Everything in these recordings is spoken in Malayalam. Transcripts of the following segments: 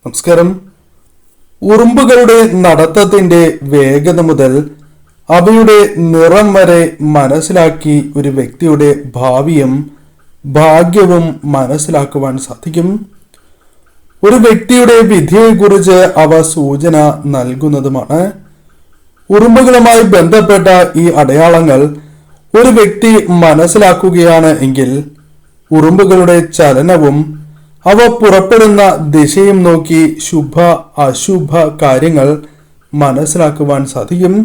നമസ്കാരം. ഉറുമ്പുകളുടെ നടത്തത്തിന്റെ വേഗത മുതൽ അവയുടെ നിറം വരെ മനസ്സിലാക്കി ഒരു വ്യക്തിയുടെ ഭാവിയും ഭാഗ്യവും മനസ്സിലാക്കുവാൻ സാധിക്കും. ഒരു വ്യക്തിയുടെ വിധിയെക്കുറിച്ച് അവ സൂചന നൽകുന്നതുമാണ്. ഉറുമ്പുകളുമായി ബന്ധപ്പെട്ട ഈ അടയാളങ്ങൾ ഒരു വ്യക്തി മനസ്സിലാക്കുകയാണ് എങ്കിൽ ഉറുമ്പുകളുടെ ചലനവും അവ പുറപ്പെടുന്ന ദിശയും നോക്കി ശുഭ അശുഭ കാര്യങ്ങൾ മനസ്സിലാക്കുവാൻ സാധിക്കും.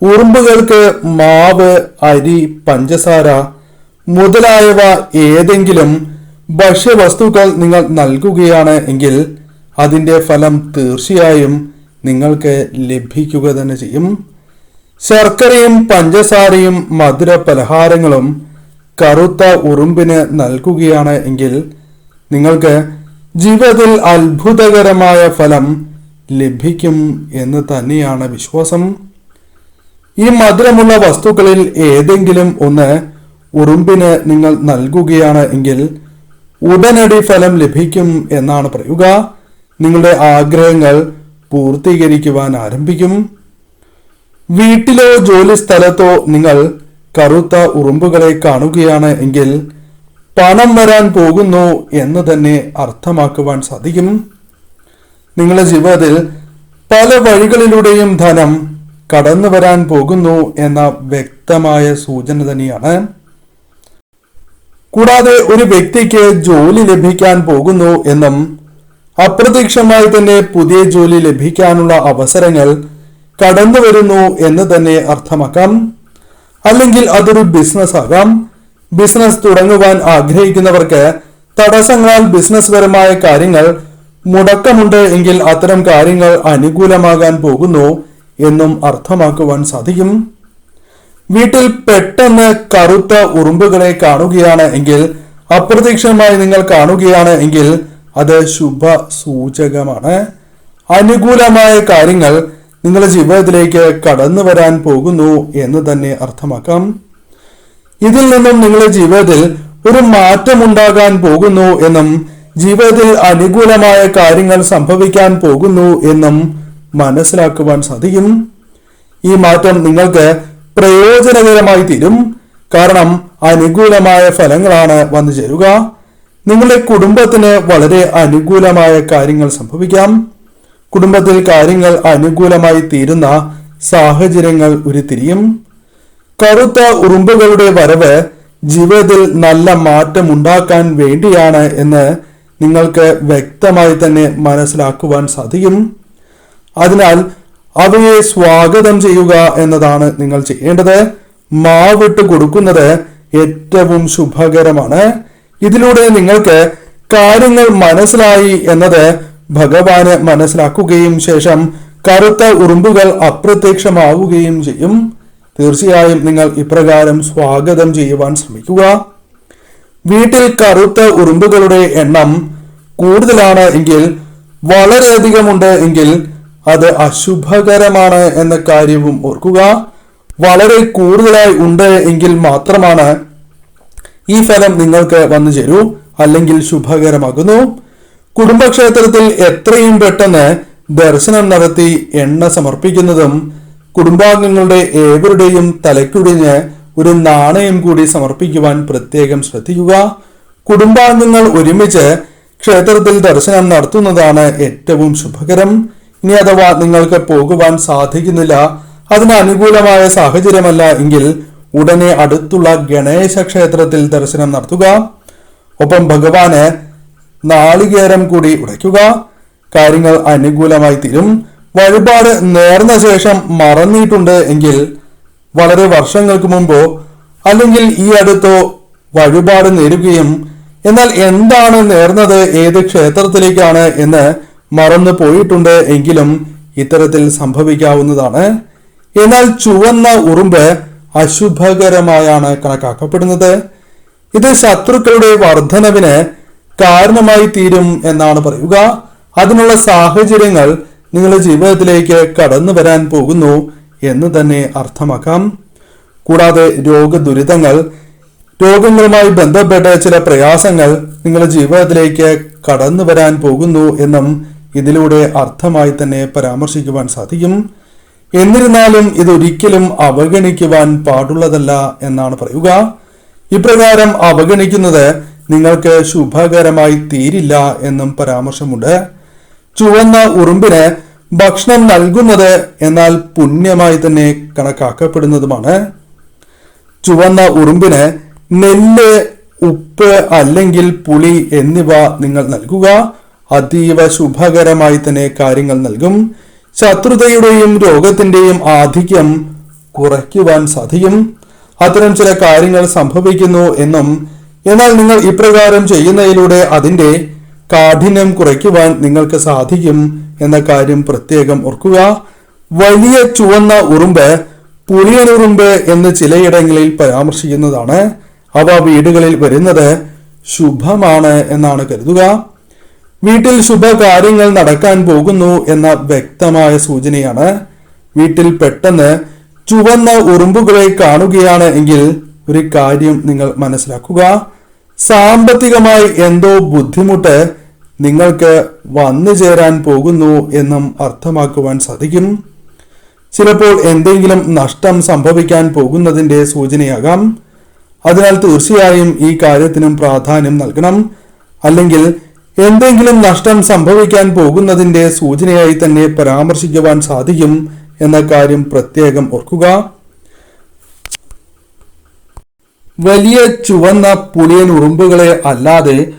ഉറുമ്പുകൾക്ക് മാവ്, അരി, പഞ്ചസാര മുതലായവ ഏതെങ്കിലും ഭക്ഷ്യവസ്തുക്കൾ നിങ്ങൾ നൽകുകയാണ് എങ്കിൽ അതിൻ്റെ ഫലം തീർച്ചയായും നിങ്ങൾക്ക് ലഭിക്കുക തന്നെ ചെയ്യും. ശർക്കരയും പഞ്ചസാരയും മധുര പലഹാരങ്ങളും കറുത്ത ഉറുമ്പിന് നൽകുകയാണ് എങ്കിൽ നിങ്ങൾക്ക് ജീവിതത്തിൽ അത്ഭുതകരമായ ഫലം ലഭിക്കും എന്ന് തന്നെയാണ് വിശ്വാസം. ഈ മധുരമുള്ള വസ്തുക്കളിൽ ഏതെങ്കിലും ഒന്ന് ഉറുമ്പിന് നിങ്ങൾ നൽകുകയാണ് എങ്കിൽ ഉടനടി ഫലം ലഭിക്കും എന്നാണ് പറയുക. നിങ്ങളുടെ ആഗ്രഹങ്ങൾ പൂർത്തീകരിക്കുവാൻ ആരംഭിക്കും. വീട്ടിലോ ജോലി സ്ഥലത്തോ നിങ്ങൾ കറുത്ത ഉറുമ്പുകളെ കാണുകയാണ് എങ്കിൽ പണം വരാൻ പോകുന്നു എന്ന് തന്നെ അർത്ഥമാക്കുവാൻ സാധിക്കും. നിങ്ങളുടെ ജീവിതത്തിൽ പല വഴികളിലൂടെയും ധനം കടന്നു വരാൻ പോകുന്നു എന്ന വ്യക്തമായ സൂചന തന്നെയാണ്. കൂടാതെ ഒരു വ്യക്തിക്ക് ജോലി ലഭിക്കാൻ പോകുന്നു എന്നും അപ്രതീക്ഷിതമായി തന്നെ പുതിയ ജോലി ലഭിക്കാനുള്ള അവസരങ്ങൾ കടന്നു വരുന്നു എന്ന് തന്നെ അർത്ഥമാക്കാം. അല്ലെങ്കിൽ അതൊരു ബിസിനസ് ആകാം. ബിസിനസ് തുടങ്ങുവാൻ ആഗ്രഹിക്കുന്നവർക്ക് തടസ്സങ്ങളാൽ ബിസിനസ് പരമായ കാര്യങ്ങൾ മുടക്കമുണ്ട് എങ്കിൽ അത്തരം കാര്യങ്ങൾ അനുകൂലമാകാൻ പോകുന്നു എന്നും അർത്ഥമാക്കുവാൻ സാധിക്കും. വീട്ടിൽ പെട്ടെന്ന് കറുത്ത ഉറുമ്പുകളെ കാണുകയാണ് എങ്കിൽ, അപ്രതീക്ഷിതമായി നിങ്ങൾ കാണുകയാണ് എങ്കിൽ അത് ശുഭ സൂചകമാണ്. അനുകൂലമായ കാര്യങ്ങൾ നിങ്ങളുടെ ജീവിതത്തിലേക്ക് കടന്നു വരാൻ പോകുന്നു എന്ന് തന്നെ അർത്ഥമാക്കാം. ഇതിൽ നിന്നും നിങ്ങളുടെ ജീവിതത്തിൽ ഒരു മാറ്റം ഉണ്ടാകാൻ പോകുന്നു എന്നും ജീവിതത്തിൽ അനുകൂലമായ കാര്യങ്ങൾ സംഭവിക്കാൻ പോകുന്നു എന്നും മനസ്സിലാക്കുവാൻ സാധിക്കും. ഈ മാറ്റം നിങ്ങൾക്ക് പ്രയോജനകരമായി തീരും. കാരണം അനുകൂലമായ ഫലങ്ങളാണ് വന്നു ചേരുക. നിങ്ങളുടെ കുടുംബത്തിന് വളരെ അനുകൂലമായ കാര്യങ്ങൾ സംഭവിക്കാം. കുടുംബത്തിൽ കാര്യങ്ങൾ അനുകൂലമായി തീരുന്ന സാഹചര്യങ്ങൾ ഉരുത്തിരിയും. കറുത്ത ഉറുമ്പുകളുടെ വരവ് ജീവിതത്തിൽ നല്ല മാറ്റം ഉണ്ടാക്കാൻ വേണ്ടിയാണ് എന്ന് നിങ്ങൾക്ക് വ്യക്തമായി തന്നെ മനസ്സിലാക്കുവാൻ സാധിക്കും. അതിനാൽ അവയെ സ്വാഗതം ചെയ്യുക എന്നതാണ് നിങ്ങൾ ചെയ്യേണ്ടത്. മാവിട്ട് കൊടുക്കുന്നത് ഏറ്റവും ശുഭകരമാണ്. ഇതിലൂടെ നിങ്ങൾക്ക് കാര്യങ്ങൾ മനസ്സിലായി എന്നത് ഭഗവാന് മനസ്സിലാക്കുകയും ശേഷം കറുത്ത ഉറുമ്പുകൾ അപ്രത്യക്ഷമാവുകയും ചെയ്യും. തീർച്ചയായും നിങ്ങൾ ഇപ്രകാരം സ്വാഗതം ചെയ്യുവാൻ ശ്രമിക്കുക. വീട്ടിൽ കറുത്ത ഉറുമ്പുകളുടെ എണ്ണം കൂടുതലാണ് എങ്കിൽ, വളരെയധികമുണ്ട് എങ്കിൽ അത് അശുഭകരമാണ് എന്ന കാര്യവും ഓർക്കുക. വളരെ കൂടുതലായി ഉണ്ട് എങ്കിൽ മാത്രമാണ് ഈ ഫലം നിങ്ങൾക്ക് വന്നു ചേരൂ, അല്ലെങ്കിൽ ശുഭകരമാകുന്നു. കുടുംബക്ഷേത്രത്തിൽ എത്രയും പെട്ടെന്ന് ദർശനം നടത്തി എണ്ണ സമർപ്പിക്കുന്നതും കുടുംബാംഗങ്ങളുടെ ഏവരുടെയും തലയ്ക്കുടിഞ്ഞ് ഒരു നാണയം കൂടി സമർപ്പിക്കുവാൻ പ്രത്യേകം ശ്രദ്ധിക്കുക. കുടുംബാംഗങ്ങൾ ഒരുമിച്ച് ക്ഷേത്രത്തിൽ ദർശനം നടത്തുന്നതാണ് ഏറ്റവും ശുഭകരം. ഇനി അഥവാ നിങ്ങൾക്ക് പോകുവാൻ സാധിക്കുന്നില്ല, അതിന് അനുകൂലമായ സാഹചര്യമല്ല എങ്കിൽ ഉടനെ അടുത്തുള്ള ഗണേശ ക്ഷേത്രത്തിൽ ദർശനം നടത്തുക. ഒപ്പം ഭഗവാന് നാളികേരം കൂടി ഉടയ്ക്കുക. കാര്യങ്ങൾ അനുകൂലമായി തീരും. വഴിപാട് നേർന്ന ശേഷം മറന്നിട്ടുണ്ട് എങ്കിൽ, വളരെ വർഷങ്ങൾക്ക് മുമ്പോ അല്ലെങ്കിൽ ഈ അടുത്തോ വഴിപാട് നേരുകയും എന്നാൽ എന്താണ് നേർന്നത്, ഏത് ക്ഷേത്രത്തിലേക്കാണ് എന്ന് മറന്നു പോയിട്ടുണ്ട് എങ്കിലും ഇത്തരത്തിൽ സംഭവിക്കാവുന്നതാണ്. എന്നാൽ ചുവന്ന ഉറുമ്പ് അശുഭകരമായാണ് കണക്കാക്കപ്പെടുന്നത്. ഇത് ശത്രുക്കളുടെ വർധനവിന് കാരണമായി തീരും എന്നാണ് പറയുക. അതിനുള്ള സാഹചര്യങ്ങൾ നിങ്ങളുടെ ജീവിതത്തിലേക്ക് കടന്നു വരാൻ പോകുന്നു എന്ന് തന്നെ അർത്ഥമാക്കാം. കൂടാതെ രോഗദുരിതങ്ങൾ, രോഗങ്ങളുമായി ബന്ധപ്പെട്ട ചില പ്രയാസങ്ങൾ നിങ്ങളുടെ ജീവിതത്തിലേക്ക് കടന്നു വരാൻ പോകുന്നു എന്നും ഇതിലൂടെ അർത്ഥമായി തന്നെ പരാമർശിക്കുവാൻ സാധിക്കും. എന്നിരുന്നാലും ഇതൊരിക്കലും അവഗണിക്കുവാൻ പാടുള്ളതല്ല എന്നാണ് പറയുക. ഇപ്രകാരം അവഗണിക്കുന്നത് നിങ്ങൾക്ക് ശുഭകരമായി തീരില്ല എന്നും പരാമർശമുണ്ട്. ചുവന്ന ഉറുമ്പിന് ഭക്ഷണം നൽകുന്നത് എന്നാൽ പുണ്യമായി തന്നെ കണക്കാക്കപ്പെടുന്നതുമാണ്. ചുവന്ന ഉറുമ്പിന് നെല്ല്, ഉപ്പ് അല്ലെങ്കിൽ പുളി എന്നിവ നിങ്ങൾ നൽകുക. അതീവ ശുഭകരമായി തന്നെ കാര്യങ്ങൾ നൽകും. ശത്രുതയുടെയും രോഗത്തിന്റെയും ആധിക്യം കുറയ്ക്കുവാൻ സാധിക്കും. അത്തരം ചില കാര്യങ്ങൾ സംഭവിക്കുന്നു എന്നും എന്നാൽ നിങ്ങൾ ഇപ്രകാരം ചെയ്യുന്നതിലൂടെ അതിന്റെ കാഠിന്യം കുറയ്ക്കുവാൻ നിങ്ങൾക്ക് സാധിക്കും എന്ന കാര്യം പ്രത്യേകം ഓർക്കുക. വലിയ ചുവന്ന ഉറുമ്പ് പുളിയനുറുമ്പ് എന്ന് ചിലയിടങ്ങളിൽ പരാമർശിക്കുന്നതാണ്. അവ വീടുകളിൽ വരുന്നത് ശുഭമാണ് എന്നാണ് കരുതുക. വീട്ടിൽ ശുഭകാര്യങ്ങൾ നടക്കാൻ പോകുന്നു എന്ന വ്യക്തമായ സൂചനയാണ്. വീട്ടിൽ പെട്ടെന്ന് ചുവന്ന ഉറുമ്പുകളെ കാണുകയാണ് എങ്കിൽ ഒരു കാര്യം നിങ്ങൾ മനസ്സിലാക്കുക. സാമ്പത്തികമായി എന്തോ ബുദ്ധിമുട്ട് നിങ്ങൾക്ക് വന്നു ചേരാൻ പോകുന്നു എന്നും അർത്ഥമാക്കുവാൻ സാധിക്കും. ചിലപ്പോൾ എന്തെങ്കിലും നഷ്ടം സംഭവിക്കാൻ പോകുന്നതിന്റെ സൂചനയാകാം. അതിനാൽ തീർച്ചയായും ഈ കാര്യത്തിനും പ്രാധാന്യം നൽകണം. അല്ലെങ്കിൽ എന്തെങ്കിലും നഷ്ടം സംഭവിക്കാൻ പോകുന്നതിന്റെ സൂചനയായി തന്നെ പരാമർശിക്കുവാൻ സാധിക്കും എന്ന കാര്യം പ്രത്യേകം ഓർക്കുക. വലിയ ചുവന്ന പുളിയൻ ഉറുമ്പുകളെ അല്ലാതെ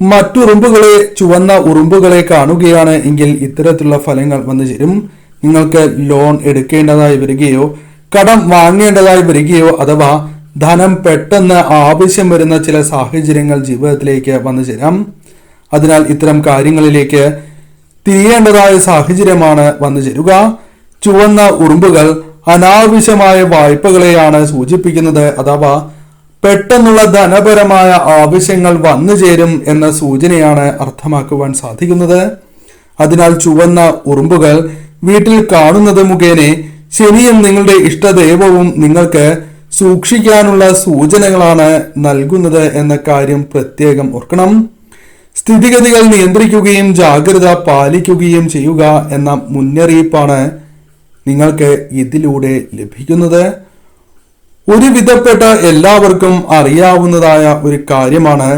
മറ്റുറുമ്പുകളെ ചുവന്ന ഉറുമ്പുകളെ കാണുകയാണ് എങ്കിൽ ഇത്തരത്തിലുള്ള ഫലങ്ങൾ വന്നു ചേരും. നിങ്ങൾക്ക് ലോൺ എടുക്കേണ്ടതായി വരികയോ കടം വാങ്ങേണ്ടതായി വരികയോ അഥവാ ധനം പെട്ടെന്ന് ആവശ്യം വരുന്ന ചില സാഹചര്യങ്ങൾ ജീവിതത്തിലേക്ക് വന്നു ചേരാം. അതിനാൽ ഇത്തരം കാര്യങ്ങളിലേക്ക് തിരിയേണ്ടതായ സാഹചര്യമാണ് വന്നു ചേരുക. ചുവന്ന ഉറുമ്പുകൾ അനാവശ്യമായ വായ്പകളെയാണ് സൂചിപ്പിക്കുന്നത്. അഥവാ പെട്ടെന്നുള്ള ധനപരമായ ആവശ്യങ്ങൾ വന്നു ചേരും എന്ന സൂചനയാണ് അർത്ഥമാക്കുവാൻ സാധിക്കുന്നത്. അതിനാൽ ചുവന്ന ഉറുമ്പുകൾ വീട്ടിൽ കാണുന്നത് മുഖേന ശനിയും നിങ്ങളുടെ ഇഷ്ടദൈവവും നിങ്ങൾക്ക് സൂക്ഷിക്കാനുള്ള സൂചനകളാണ് നൽകുന്നത് എന്ന കാര്യം പ്രത്യേകം ഓർക്കണം. സ്ഥിതിഗതികൾ നിയന്ത്രിക്കുകയും ജാഗ്രത പാലിക്കുകയും ചെയ്യുക എന്ന മുന്നറിയിപ്പാണ് നിങ്ങൾക്ക് ഇതിലൂടെ ലഭിക്കുന്നത്. ഒരു വിധപ്പെട്ട എല്ലാവർക്കും അറിയാവുന്നതായ ഒരു കാര്യമാണ്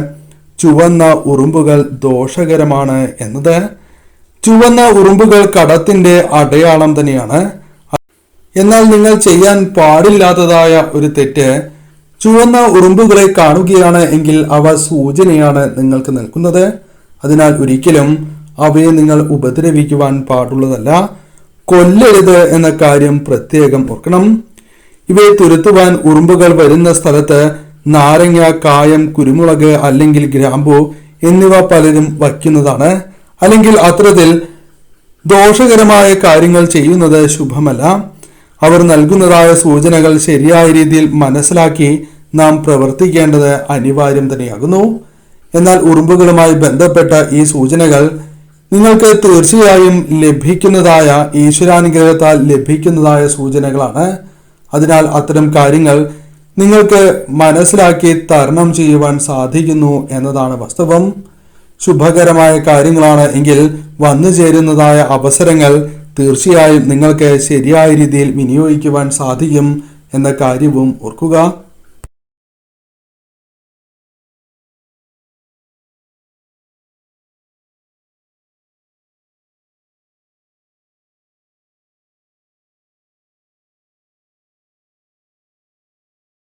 ചുവന്ന ഉറുമ്പുകൾ ദോഷകരമാണ് എന്നത്. ചുവന്ന ഉറുമ്പുകൾ കടത്തിന്റെ അടയാളം തന്നെയാണ്. എന്നാൽ നിങ്ങൾ ചെയ്യാൻ പാടില്ലാത്തതായ ഒരു തെറ്റ് ചുവന്ന ഉറുമ്പുകളെ കാണുകയാണ് എങ്കിൽ അവ സൂചനയാണ് നിങ്ങൾക്ക് നൽകുന്നത്. അതിനാൽ ഒരിക്കലും അവയെ നിങ്ങൾ ഉപദ്രവിക്കുവാൻ പാടുള്ളതല്ല. കൊല്ലരുത് എന്ന കാര്യം പ്രത്യേകം ഓർക്കണം. ഇവയെ തുരത്തുവാൻ ഉറുമ്പുകൾ വരുന്ന സ്ഥലത്ത് നാരങ്ങ, കായം, കുരുമുളക് അല്ലെങ്കിൽ ഗ്രാമ്പു എന്നിവ പലരും വയ്ക്കുന്നതാണ്. അല്ലെങ്കിൽ അത്തരത്തിൽ ദോഷകരമായ കാര്യങ്ങൾ ചെയ്യുന്നത് ശുഭമല്ല. അവർ നൽകുന്നതായ സൂചനകൾ ശരിയായ രീതിയിൽ മനസ്സിലാക്കി നാം പ്രവർത്തിക്കേണ്ടത് അനിവാര്യം തന്നെയാകുന്നു. എന്നാൽ ഉറുമ്പുകളുമായി ബന്ധപ്പെട്ട ഈ സൂചനകൾ നിങ്ങൾക്ക് തീർച്ചയായും ലഭിക്കുന്നതായ ഈശ്വരാനുഗ്രഹത്താൽ ലഭിക്കുന്നതായ സൂചനകളാണ്. അതിനാൽ അത്തരം കാര്യങ്ങൾ നിങ്ങൾക്ക് മനസ്സിലാക്കി തരണം ചെയ്യുവാൻ സാധിക്കുന്നു എന്നതാണ് വാസ്തവം. ശുഭകരമായ കാര്യങ്ങളാണ് എങ്കിൽ വന്നു ചേരുന്നതായ അവസരങ്ങൾ തീർച്ചയായും നിങ്ങൾക്ക് ശരിയായ രീതിയിൽ വിനിയോഗിക്കുവാൻ സാധിക്കും എന്ന കാര്യവും ഓർക്കുക.